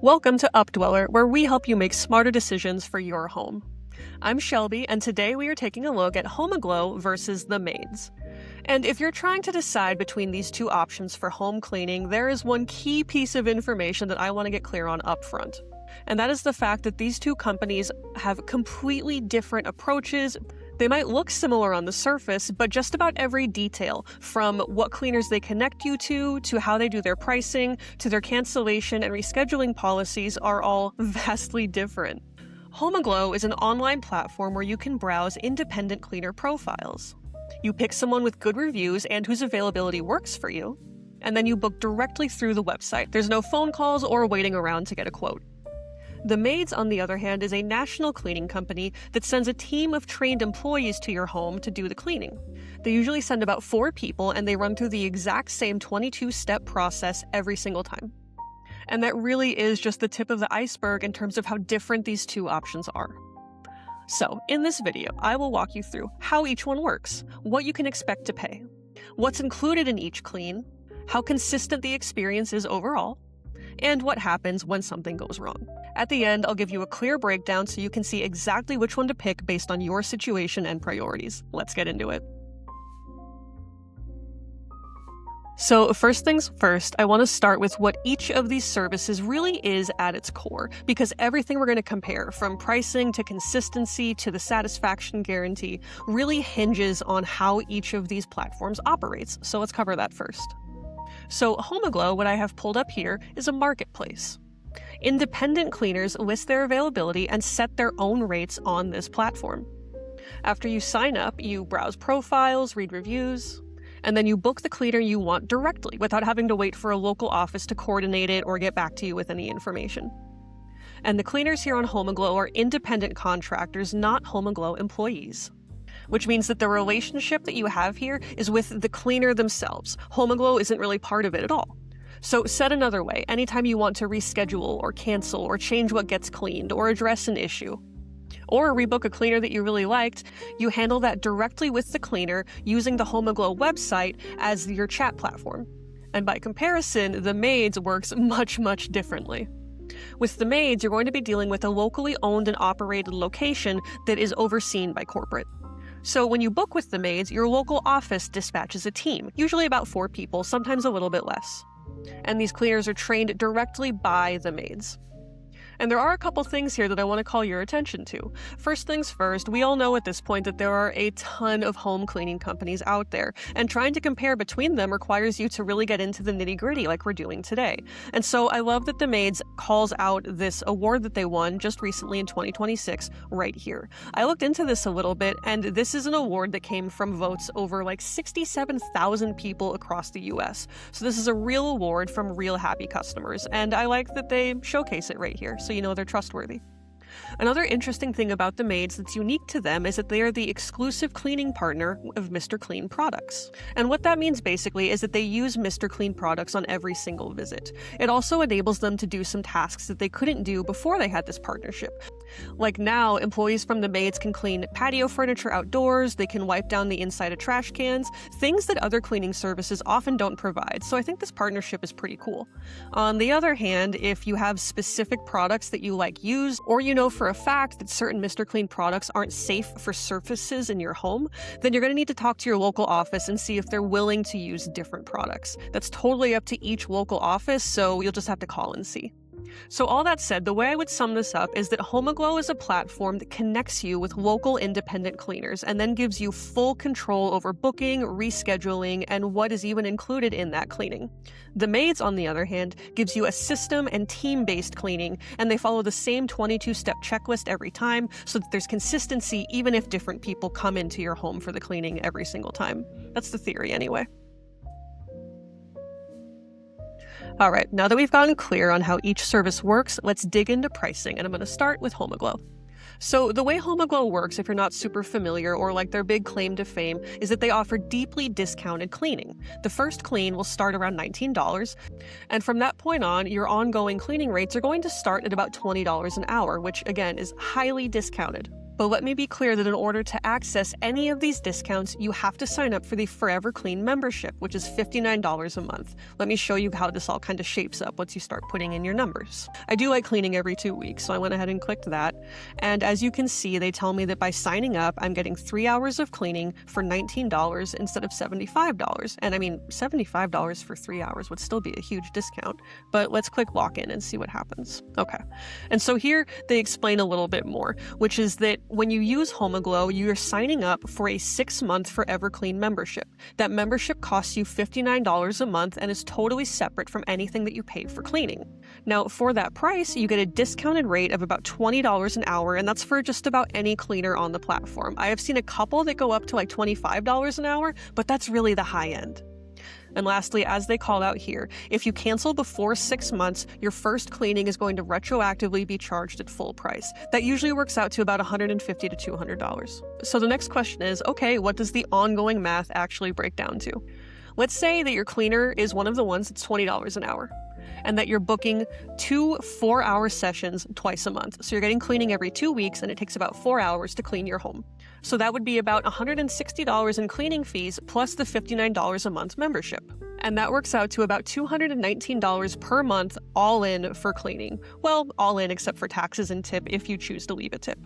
Welcome to Updweller, where we help you make smarter decisions for your home. I'm Shelby, and today we are taking a look at Homeaglow versus the Maids. And if you're trying to decide between these two options for home cleaning, there is one key piece of information that I want to get clear on upfront. And that is the fact that these two companies have completely different approaches. They might look similar on the surface, but just about every detail, from what cleaners they connect you to how they do their pricing, to their cancellation and rescheduling policies, are all vastly different. Homeaglow is an online platform where you can browse independent cleaner profiles. You pick someone with good reviews and whose availability works for you, and then you book directly through the website. There's no phone calls or waiting around to get a quote. The Maids, on the other hand, is a national cleaning company that sends a team of trained employees to your home to do the cleaning. They usually send about 4 people, and they run through the exact same 22-step process every single time. And that really is just the tip of the iceberg in terms of how different these two options are. So, in this video, I will walk you through how each one works, what you can expect to pay, what's included in each clean, how consistent the experience is overall, and what happens when something goes wrong. At the end, I'll give you a clear breakdown so you can see exactly which one to pick based on your situation and priorities. Let's get into it. So first things first, I want to start with what each of these services really is at its core, because everything we're going to compare, from pricing to consistency to the satisfaction guarantee, really hinges on how each of these platforms operates. So let's cover that first. So Homeaglow, what I have pulled up here, is a marketplace. Independent cleaners list their availability and set their own rates on this platform. After you sign up, you browse profiles, read reviews, and then you book the cleaner you want directly without having to wait for a local office to coordinate it or get back to you with any information. And the cleaners here on Homeaglow are independent contractors, not Homeaglow employees, which means that the relationship that you have here is with the cleaner themselves. Homeaglow isn't really part of it at all. So said another way, anytime you want to reschedule or cancel or change what gets cleaned or address an issue, or rebook a cleaner that you really liked, you handle that directly with the cleaner using the Homeaglow website as your chat platform. And by comparison, the Maids works much differently. With the Maids, you're going to be dealing with a locally owned and operated location that is overseen by corporate. So when you book with the Maids, your local office dispatches a team, usually about 4 people, sometimes a little bit less. And these cleaners are trained directly by the Maids. And there are a couple things here that I want to call your attention to. First things first, we all know at this point that there are a ton of home cleaning companies out there, and trying to compare between them requires you to really get into the nitty-gritty like we're doing today. And so I love that the Maids calls out this award that they won just recently in 2026 right here. I looked into this a little bit, and this is an award that came from votes over like 67,000 people across the US. So this is a real award from real happy customers, and I like that they showcase it right here, so you know they're trustworthy. Another interesting thing about the Maids that's unique to them is that they are the exclusive cleaning partner of Mr. Clean products. And what that means basically is that they use Mr. Clean products on every single visit. It also enables them to do some tasks that they couldn't do before they had this partnership. Like now, employees from the Maids can clean patio furniture outdoors, they can wipe down the inside of trash cans, things that other cleaning services often don't provide. So I think this partnership is pretty cool. On the other hand, if you have specific products that you like used, or you know for a fact that certain Mr. Clean products aren't safe for surfaces in your home, then you're going to need to talk to your local office and see if they're willing to use different products. That's totally up to each local office, so you'll just have to call and see. So all that said, the way I would sum this up is that Homeaglow is a platform that connects you with local independent cleaners and then gives you full control over booking, rescheduling, and what is even included in that cleaning. The Maids, on the other hand, gives you a system and team-based cleaning, and they follow the same 22-step checklist every time so that there's consistency even if different people come into your home for the cleaning every single time. That's the theory anyway. All right, now that we've gotten clear on how each service works, let's dig into pricing, and I'm going to start with Homeaglow. So the way Homeaglow works, if you're not super familiar or like their big claim to fame, is that they offer deeply discounted cleaning. The first clean will start around $19, and from that point on, your ongoing cleaning rates are going to start at about $20 an hour, which again is highly discounted. But let me be clear that in order to access any of these discounts, you have to sign up for the Forever Clean membership, which is $59 a month. Let me show you how this all kind of shapes up once you start putting in your numbers. I do like cleaning every 2 weeks, so I went ahead and clicked that. And as you can see, they tell me that by signing up, I'm getting 3 hours of cleaning for $19 instead of $75. And I mean, $75 for 3 hours would still be a huge discount. But let's click lock in and see what happens. Okay. And so here they explain a little bit more, which is that when you use Homeaglow, you're signing up for a 6-month Forever Clean membership. That membership costs you $59 a month and is totally separate from anything that you paid for cleaning. Now, for that price, you get a discounted rate of about $20 an hour, and that's for just about any cleaner on the platform. I have seen a couple that go up to like $25 an hour, but that's really the high end. And lastly, as they call out here, if you cancel before 6 months, your first cleaning is going to retroactively be charged at full price. That usually works out to about $150 to $200. So the next question is, okay, what does the ongoing math actually break down to? Let's say that your cleaner is one of the ones that's $20 an hour, and that you're booking 2 4-hour sessions twice a month. So you're getting cleaning every 2 weeks, and it takes about 4 hours to clean your home. So that would be about $160 in cleaning fees plus the $59 a month membership. And that works out to about $219 per month all in for cleaning. Well, all in except for taxes and tip if you choose to leave a tip.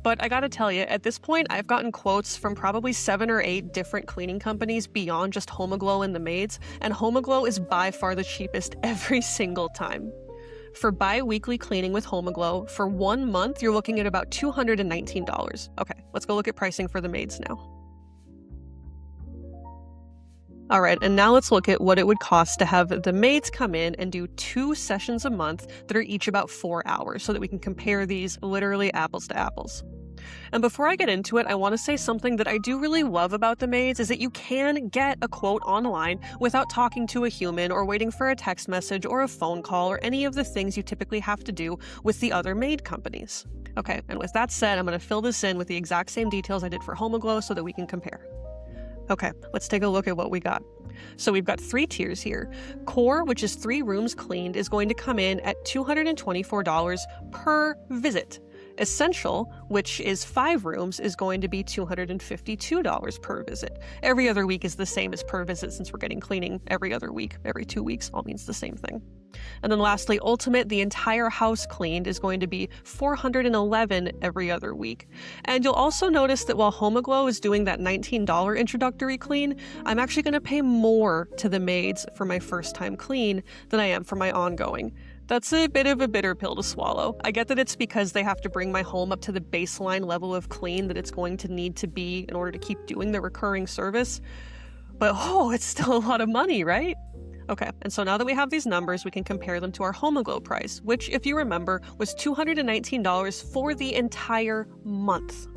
But I gotta tell you, at this point, I've gotten quotes from probably 7 or 8 different cleaning companies beyond just Homeaglow and the Maids, and Homeaglow is by far the cheapest every single time. For bi-weekly cleaning with Homeaglow, for 1 month, you're looking at about $219. Okay, let's go look at pricing for the Maids now. All right, and now let's look at what it would cost to have the Maids come in and do 2 sessions a month that are each about 4 hours so that we can compare these literally apples to apples. And before I get into it, I want to say something that I do really love about the Maids is that you can get a quote online without talking to a human or waiting for a text message or a phone call or any of the things you typically have to do with the other Maid companies. Okay, and with that said, I'm going to fill this in with the exact same details I did for Homeaglow so that we can compare. Okay, let's take a look at what we got. So we've got 3 tiers here. Core, which is 3 rooms cleaned, is going to come in at $224 per visit. Essential, which is 5 rooms, is going to be $252 per visit. Every other week is the same as per visit since we're getting cleaning every other week. Every 2 weeks all means the same thing. And then lastly, Ultimate, the entire house cleaned, is going to be $411 every other week. And you'll also notice that while Homeaglow is doing that $19 introductory clean, I'm actually going to pay more to the Maids for my first time clean than I am for my ongoing. That's a bit of a bitter pill to swallow. I get that it's because they have to bring my home up to the baseline level of clean that it's going to need to be in order to keep doing the recurring service. But it's still a lot of money, right? Okay, and so now that we have these numbers, we can compare them to our Homeaglow price, which, if you remember, was $219 for the entire month.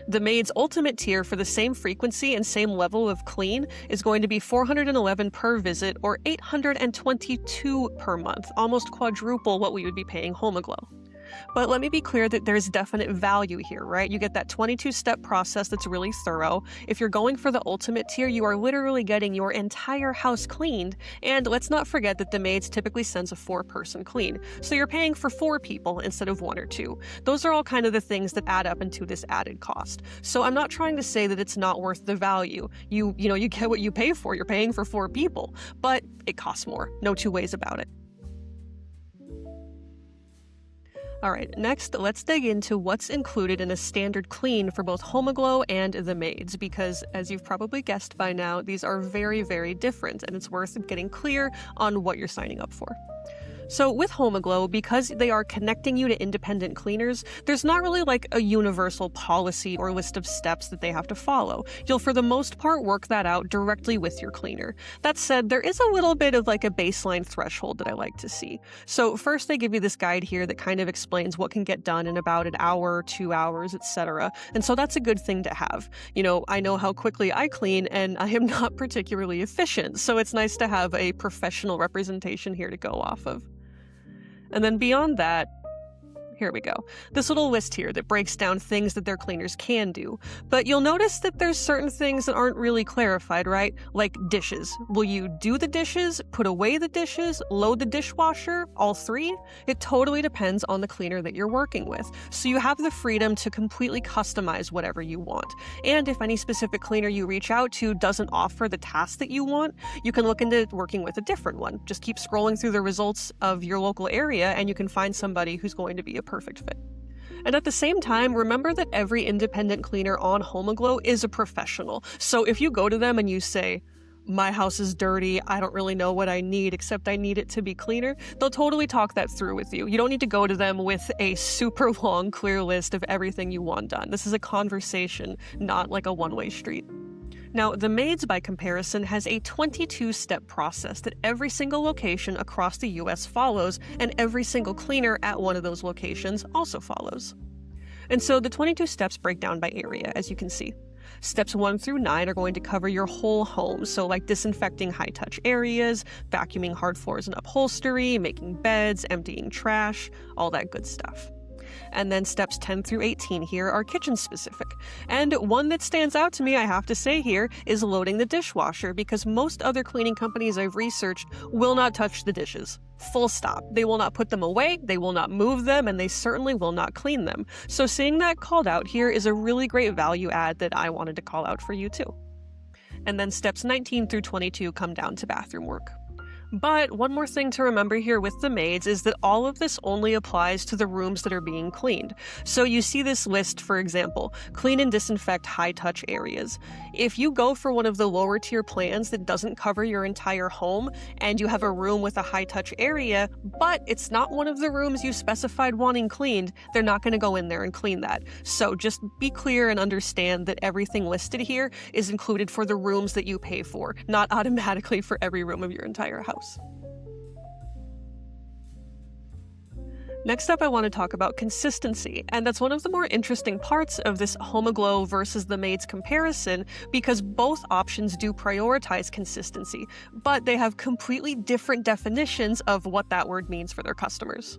The Maid's Ultimate tier for the same frequency and same level of clean is going to be $411 per visit or $822 per month, almost quadruple what we would be paying Homeaglow. But let me be clear that there's definite value here, right? You get that 22-step process that's really thorough. If you're going for the Ultimate tier, you are literally getting your entire house cleaned. And let's not forget that the Maids typically sends a 4-person clean. So you're paying for 4 people instead of 1 or 2. Those are all kind of the things that add up into this added cost. So I'm not trying to say that it's not worth the value. You get what you pay for. You're paying for 4 people, but it costs more. No 2 ways about it. All right, next, let's dig into what's included in a standard clean for both Homeaglow and the Maids, because as you've probably guessed by now, these are very, very different, and it's worth getting clear on what you're signing up for. So with Homeaglow, because they are connecting you to independent cleaners, there's not really like a universal policy or list of steps that they have to follow. You'll, for the most part, work that out directly with your cleaner. That said, there is a little bit of like a baseline threshold that I like to see. So first, they give you this guide here that kind of explains what can get done in about an hour, 2 hours, etc. And so that's a good thing to have. I know how quickly I clean, and I am not particularly efficient, so it's nice to have a professional representation here to go off of. And then beyond that, Here we go. This little list here that breaks down things that their cleaners can do. But you'll notice that there's certain things that aren't really clarified, right? Like dishes. Will you do the dishes, put away the dishes, load the dishwasher, all three? It totally depends on the cleaner that you're working with. So you have the freedom to completely customize whatever you want. And if any specific cleaner you reach out to doesn't offer the task that you want, you can look into working with a different one. Just keep scrolling through the results of your local area and you can find somebody who's going to be a perfect fit. And at the same time, remember that every independent cleaner on Homeaglow is a professional. So if you go to them and you say, my house is dirty, I don't really know what I need except I need it to be cleaner, they'll totally talk that through with you. You don't need to go to them with a super long, clear list of everything you want done. This is a conversation, not like a one-way street. Now, the Maids, by comparison, has a 22-step process that every single location across the US follows, and every single cleaner at one of those locations also follows. And so the 22 steps break down by area, as you can see. Steps 1 through 9 are going to cover your whole home, so like disinfecting high-touch areas, vacuuming hard floors and upholstery, making beds, emptying trash, all that good stuff. And then steps 10 through 18 here are kitchen specific. And one that stands out to me, I have to say here, is loading the dishwasher, because most other cleaning companies I've researched will not touch the dishes. Full stop. They will not put them away, they will not move them, and they certainly will not clean them. So seeing that called out here is a really great value add that I wanted to call out for you too. And then steps 19 through 22 come down to bathroom work. But one more thing to remember here with the Maids is that all of this only applies to the rooms that are being cleaned. So you see this list, for example, clean and disinfect high-touch areas. If you go for one of the lower-tier plans that doesn't cover your entire home, and you have a room with a high-touch area, but it's not one of the rooms you specified wanting cleaned, they're not going to go in there and clean that. So just be clear and understand that everything listed here is included for the rooms that you pay for, not automatically for every room of your entire house. Next up, I want to talk about consistency, and that's one of the more interesting parts of this Homeaglow versus the Maids comparison, because both options do prioritize consistency, but they have completely different definitions of what that word means for their customers.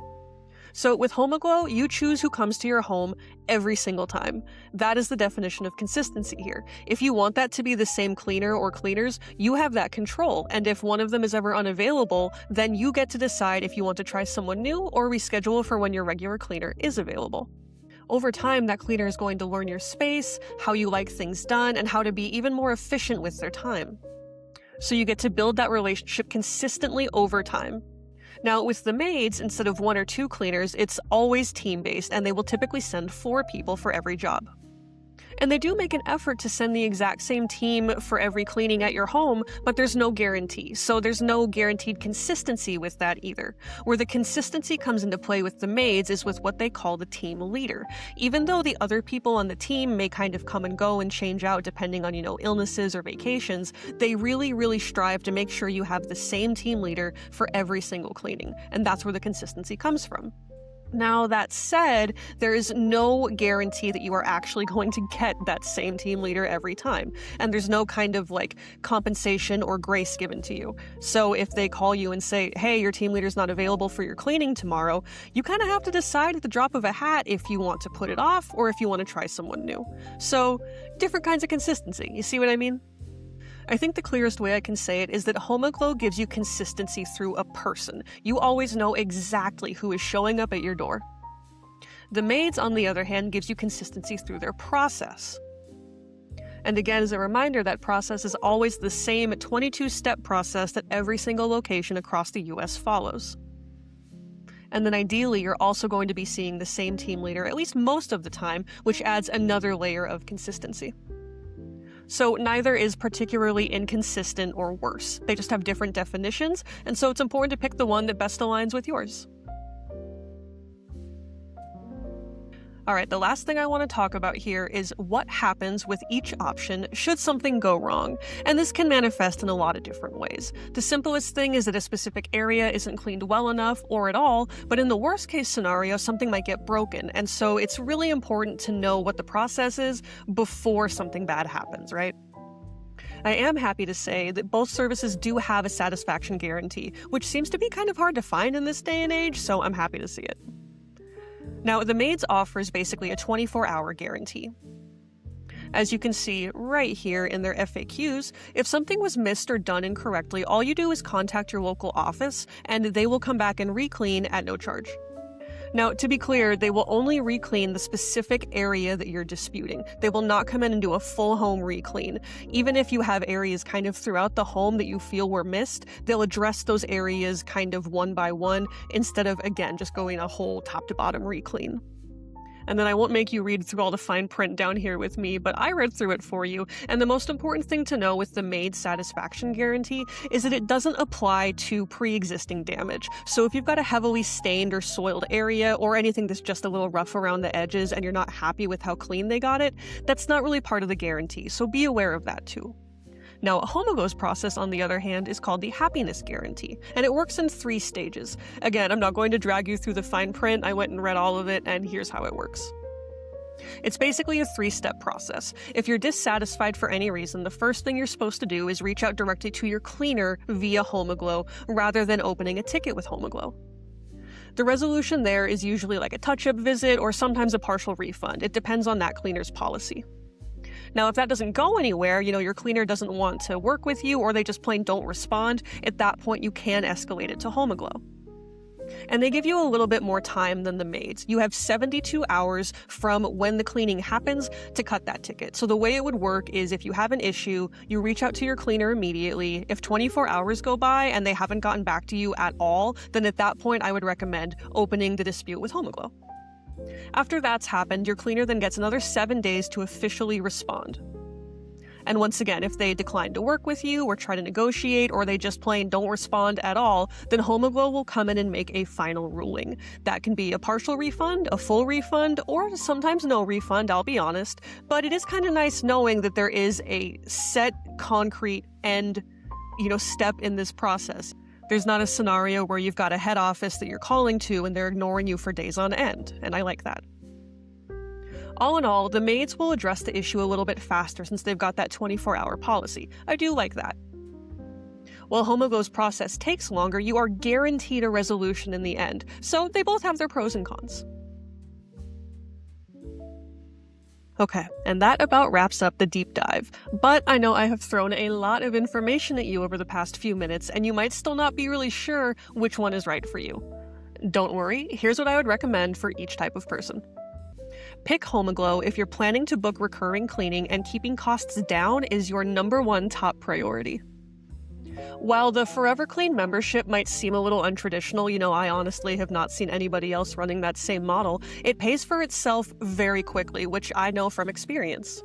So with Homeaglow, you choose who comes to your home every single time. That is the definition of consistency here. If you want that to be the same cleaner or cleaners, you have that control, and if one of them is ever unavailable, then you get to decide if you want to try someone new or reschedule for when your regular cleaner is available. Over time, that cleaner is going to learn your space, how you like things done, and how to be even more efficient with their time. So you get to build that relationship consistently over time. Now, with the Maids, instead of 1 or 2 cleaners, it's always team-based, and they will typically send 4 people for every job. And they do make an effort to send the exact same team for every cleaning at your home, but there's no guarantee. So there's no guaranteed consistency with that either. Where the consistency comes into play with the Maids is with what they call the team leader. Even though the other people on the team may kind of come and go and change out depending on, illnesses or vacations, they really strive to make sure you have the same team leader for every single cleaning. And that's where the consistency comes from. Now, that said, there is no guarantee that you are actually going to get that same team leader every time. And there's no kind of compensation or grace given to you. So if they call you and say, hey, your team leader's not available for your cleaning tomorrow, you kind of have to decide at the drop of a hat if you want to put it off or if you want to try someone new. So different kinds of consistency. You see what I mean? I think the clearest way I can say it is that Homeaglow gives you consistency through a person. You always know exactly who is showing up at your door. The Maids, on the other hand, gives you consistency through their process. And again, as a reminder, that process is always the same 22-step process that every single location across the US follows. And then ideally, you're also going to be seeing the same team leader at least most of the time, which adds another layer of consistency. So neither is particularly inconsistent or worse. They just have different definitions, and so it's important to pick the one that best aligns with yours. All right, the last thing I want to talk about here is what happens with each option should something go wrong. And this can manifest in a lot of different ways. The simplest thing is that a specific area isn't cleaned well enough or at all, but in the worst case scenario, something might get broken. And so it's really important to know what the process is before something bad happens, right? I am happy to say that both services do have a satisfaction guarantee, which seems to be kind of hard to find in this day and age, so I'm happy to see it. Now, the Maids offers basically a 24-hour guarantee. As you can see right here in their FAQs, if something was missed or done incorrectly, all you do is contact your local office and they will come back and re-clean at no charge. Now, to be clear, they will only re-clean the specific area that you're disputing. They will not come in and do a full home re-clean. Even if you have areas kind of throughout the home that you feel were missed, they'll address those areas kind of one by one instead of, again, just going a whole top to bottom re-clean. And then I won't make you read through all the fine print down here with me, but I read through it for you. And the most important thing to know with the Maid satisfaction guarantee is that it doesn't apply to pre-existing damage. So if you've got a heavily stained or soiled area or anything that's just a little rough around the edges and you're not happy with how clean they got it, that's not really part of the guarantee. So be aware of that too. Now, Homeaglow's process, on the other hand, is called the happiness guarantee, and it works in 3 stages. Again, I'm not going to drag you through the fine print. I went and read all of it, and here's how it works. It's basically a 3-step process. If you're dissatisfied for any reason, the first thing you're supposed to do is reach out directly to your cleaner via Homeaglow rather than opening a ticket with Homeaglow. The resolution there is usually like a touch-up visit or sometimes a partial refund. It depends on that cleaner's policy. Now, if that doesn't go anywhere, your cleaner doesn't want to work with you or they just plain don't respond, at that point you can escalate it to Homeaglow. And they give you a little bit more time than the Maids. You have 72 hours from when the cleaning happens to cut that ticket. So the way it would work is if you have an issue, you reach out to your cleaner immediately. If 24 hours go by and they haven't gotten back to you at all, then at that point I would recommend opening the dispute with Homeaglow. After that's happened, your cleaner then gets another 7 days to officially respond. And once again, if they decline to work with you or try to negotiate or they just plain don't respond at all, then Homeaglow will come in and make a final ruling. That can be a partial refund, a full refund, or sometimes no refund, I'll be honest. But it is kind of nice knowing that there is a set, concrete end, step in this process. There's not a scenario where you've got a head office that you're calling to and they're ignoring you for days on end, and I like that. All in all, the Maids will address the issue a little bit faster since they've got that 24-hour policy. I do like that. While Homeaglow's process takes longer, you are guaranteed a resolution in the end, so they both have their pros and cons. Okay, and that about wraps up the deep dive. But I know I have thrown a lot of information at you over the past few minutes, and you might still not be really sure which one is right for you. Don't worry, here's what I would recommend for each type of person. Pick Homeaglow if you're planning to book recurring cleaning and keeping costs down is your #1 top priority. While the Forever Clean membership might seem a little untraditional, I honestly have not seen anybody else running that same model, it pays for itself very quickly, which I know from experience.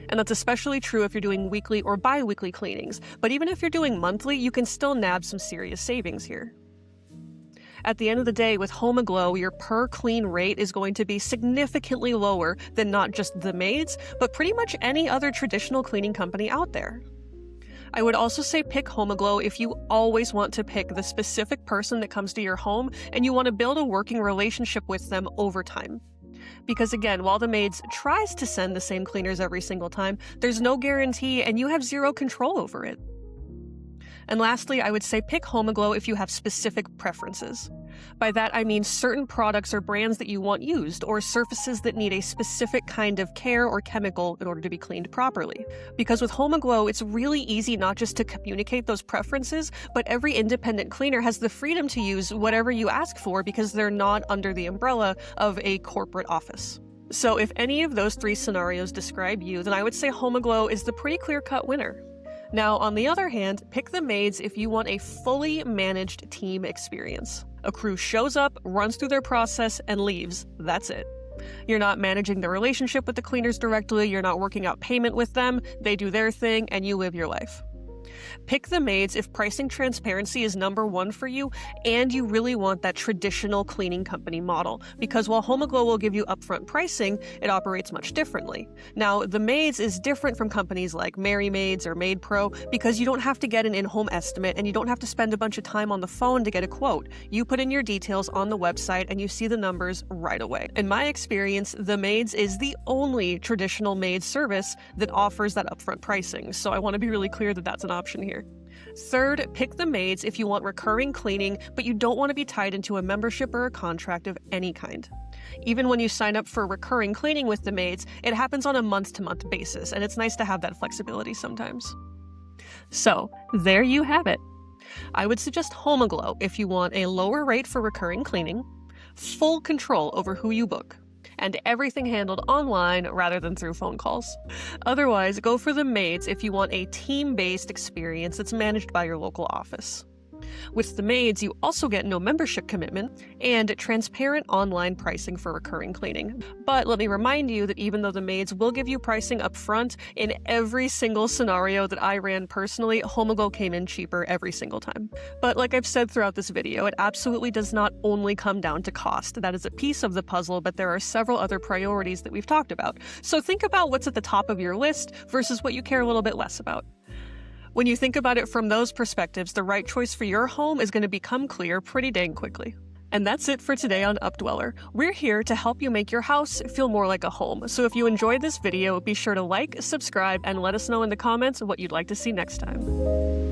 And that's especially true if you're doing weekly or bi-weekly cleanings, but even if you're doing monthly, you can still nab some serious savings here. At the end of the day, with Homeaglow, your per clean rate is going to be significantly lower than not just the Maids, but pretty much any other traditional cleaning company out there. I would also say pick Homeaglow if you always want to pick the specific person that comes to your home and you want to build a working relationship with them over time. Because again, while the Maids tries to send the same cleaners every single time, there's no guarantee and you have zero control over it. And lastly, I would say pick Homeaglow if you have specific preferences. By that, I mean certain products or brands that you want used, or surfaces that need a specific kind of care or chemical in order to be cleaned properly. Because with Homeaglow, it's really easy not just to communicate those preferences, but every independent cleaner has the freedom to use whatever you ask for because they're not under the umbrella of a corporate office. So if any of those 3 scenarios describe you, then I would say Homeaglow is the pretty clear-cut winner. Now, on the other hand, pick the Maids if you want a fully managed team experience. A crew shows up, runs through their process, and leaves. That's it. You're not managing the relationship with the cleaners directly, you're not working out payment with them, they do their thing, and you live your life. Pick the Maids if pricing transparency is #1 for you and you really want that traditional cleaning company model, because while Homeaglow will give you upfront pricing, it operates much differently. Now, the Maids is different from companies like Maids or Maid Pro because you don't have to get an in-home estimate and you don't have to spend a bunch of time on the phone to get a quote. You put in your details on the website and you see the numbers right away. In my experience, the Maids is the only traditional Maid service that offers that upfront pricing, so I want to be really clear that that's an option here. Third, pick the Maids if you want recurring cleaning, but you don't want to be tied into a membership or a contract of any kind. Even when you sign up for recurring cleaning with the Maids, it happens on a month-to-month basis, and it's nice to have that flexibility sometimes. So, there you have it. I would suggest Homeaglow if you want a lower rate for recurring cleaning, full control over who you book, and everything handled online rather than through phone calls. Otherwise, go for the Maids if you want a team-based experience that's managed by your local office. With the Maids, you also get no membership commitment and transparent online pricing for recurring cleaning. But let me remind you that even though the Maids will give you pricing up front, in every single scenario that I ran personally, Homeaglow came in cheaper every single time. But like I've said throughout this video, it absolutely does not only come down to cost. That is a piece of the puzzle, but there are several other priorities that we've talked about. So think about what's at the top of your list versus what you care a little bit less about. When you think about it from those perspectives, the right choice for your home is going to become clear pretty dang quickly. And that's it for today on Updweller. We're here to help you make your house feel more like a home. So if you enjoyed this video, be sure to like, subscribe, and let us know in the comments what you'd like to see next time.